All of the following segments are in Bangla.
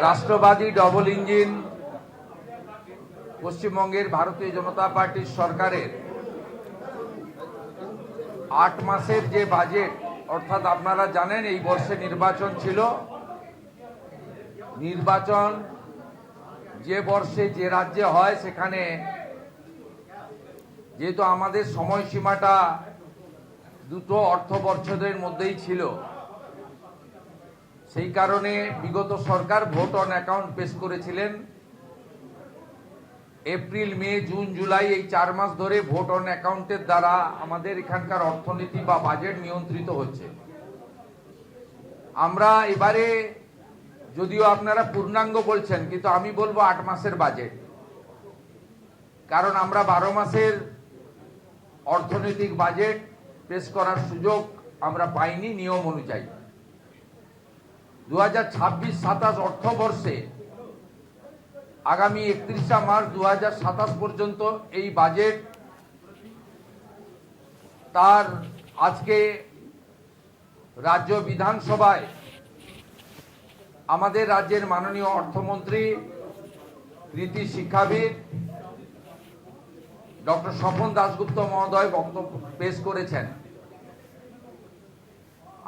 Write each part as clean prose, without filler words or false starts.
রাষ্ট্রবাদী ডবল ইঞ্জিন পশ্চিমবঙ্গের ভারতীয় জনতা পার্টির সরকারের ৮ মাসের যে বাজেট, অর্থাৎ আপনারা জানেন এই বর্ষে নির্বাচন ছিল। নির্বাচন যে বর্ষে যে রাজ্যে হয় সেখানে যেহেতু আমাদের সময়সীমাটা দুটো অর্থবর্ষের মধ্যেই ছিল, সেই কারণে বিগত সরকার ভোট অন অ্যাকাউন্ট পেশ করেছিলেন। এপ্রিল, মে, জুন, জুলাই এই 4 মাস ধরে ভোট অন অ্যাকাউন্টের দ্বারা আমাদের এখানকার অর্থনীতি বা বাজেট নিয়ন্ত্রিত হচ্ছে। আমরা এবারে, যদিও আপনারা পূর্ণাঙ্গ বলছেন, কিন্তু আমি বলবো 8 মাসের বাজেট, কারণ আমরা 12 মাসের অর্থনৈতিক বাজেট পেশ করার সুযোগ আমরা পাইনি নিয়ম অনুযায়ী। 2026-27 অর্থবর্ষে আগামী 31 মার্চ 2027 পর্যন্ত এই বাজেট তার আজকে রাজ্য বিধানসভায় আমাদের রাজ্যের মাননীয় অর্থমন্ত্রী, কৃতি শিক্ষাবিদ ডক্টর স্বপন দাশগুপ্ত মহোদয় বক্তব্য পেশ করেছেন।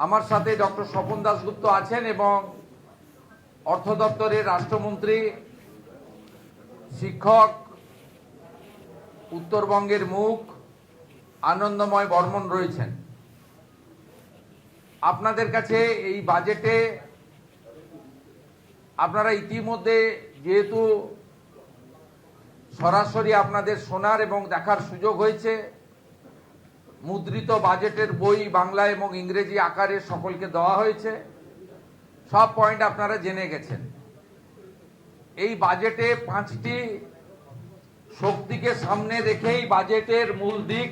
আমার সাথে ডক্টর স্বপন দাশগুপ্ত আছেন এবং অর্থ দপ্তরের রাষ্ট্রমন্ত্রী, শিক্ষক, উত্তরবঙ্গের মুখ আনন্দময় বর্মন রয়েছেন। আপনাদের কাছে এই বাজেটে আপনারা ইতিমধ্যে যেহেতু সরাসরি আপনাদের শোনার এবং দেখার সুযোগ হয়েছে, মুদ্রিত বাজেটের বই বাংলা এবং ইংরেজি আকারে সকলকে দেওয়া হয়েছে, সব পয়েন্ট আপনারা জেনে গেছেন। এই বাজেটে 5টি শক্তিকে সামনে রেখেই বাজেটের মূল দিক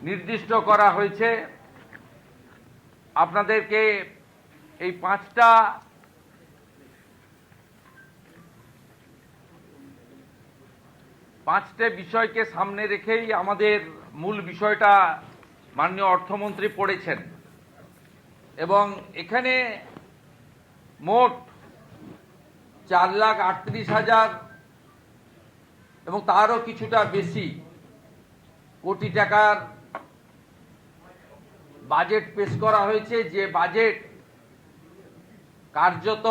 নির্দিষ্ট করা হয়েছে। আপনাদেরকে এই 5টা বিষয়কে সামনে রেখেই আমাদের মূল বিষয়টা মাননীয় অর্থমন্ত্রী পড়েছেন এবং এখানে মোট 4,38,000 এবং তারও কিছুটা বেশি কোটি টাকার বাজেট পেশ করা হয়েছে, যে বাজেট কার্যত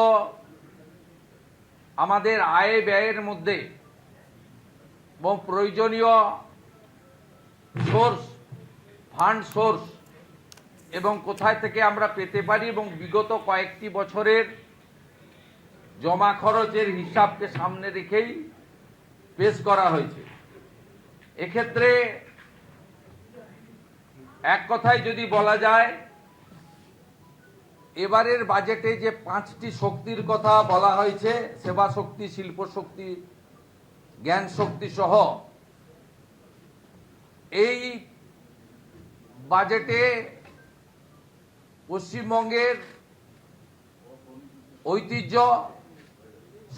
আমাদের আয় ব্যয়ের মধ্যে এবং প্রয়োজনীয় ফান্ড সোর্স এবং কোথায় থেকে আমরা পেতে পারি এবং বিগত কয়েকটি বছরের জমা খরচের হিসাবকে সামনে রেখেই পেশ করা হয়েছে। এক্ষেত্রে এক কথায় যদি বলা যায়, এবারের বাজেটে যে 5টি শক্তির কথা বলা হয়েছে, সেবা শক্তি, শিল্প শক্তি, জ্ঞান শক্তি সহ, এই বাজেটে পশ্চিমবঙ্গের ঐতিহ্য,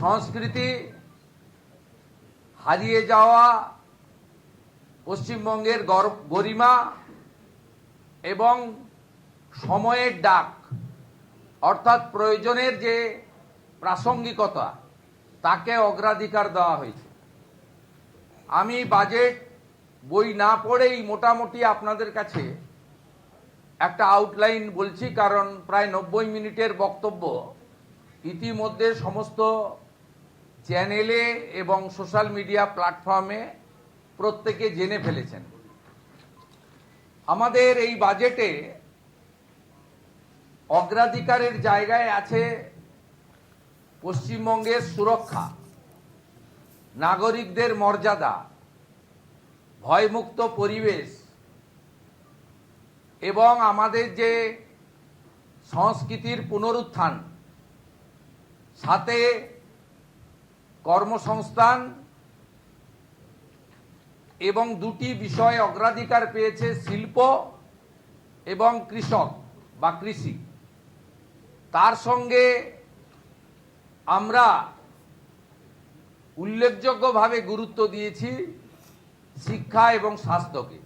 সংস্কৃতি, হারিয়ে যাওয়া পশ্চিমবঙ্গের গরিমা এবং সময়ের ডাক, অর্থাৎ প্রয়োজনের যে প্রাসঙ্গিকতা, তাকে অগ্রাধিকার দেওয়া হয়েছে। আমি বাজেট বই না পড়েই মোটামুটি আপনাদের কাছে একটা আউটলাইন বলছি, কারণ প্রায় 90 মিনিটের বক্তব্য ইতিমধ্যে সমস্ত চ্যানেলে এবং সোশ্যাল মিডিয়া প্ল্যাটফর্মে প্রত্যেকে জেনে ফেলেছেন। আমাদের এই বাজেটে অগ্রাধিকারের জায়গায় আছে পশ্চিমবঙ্গের সুরক্ষা, নাগরিকদের মর্যাদা, ভয়মুক্ত পরিবেশ এবং আমাদের যে সংস্কৃতির পুনরুত্থান, সাথে কর্মসংস্থান এবং 2টি বিষয় অগ্রাধিকার পেয়েছে, শিল্প এবং কৃষক বা কৃষি। তার সঙ্গে আমরা উল্লেখযোগ্যভাবে গুরুত্ব দিয়েছি শিক্ষা এবং স্বাস্থ্যকে।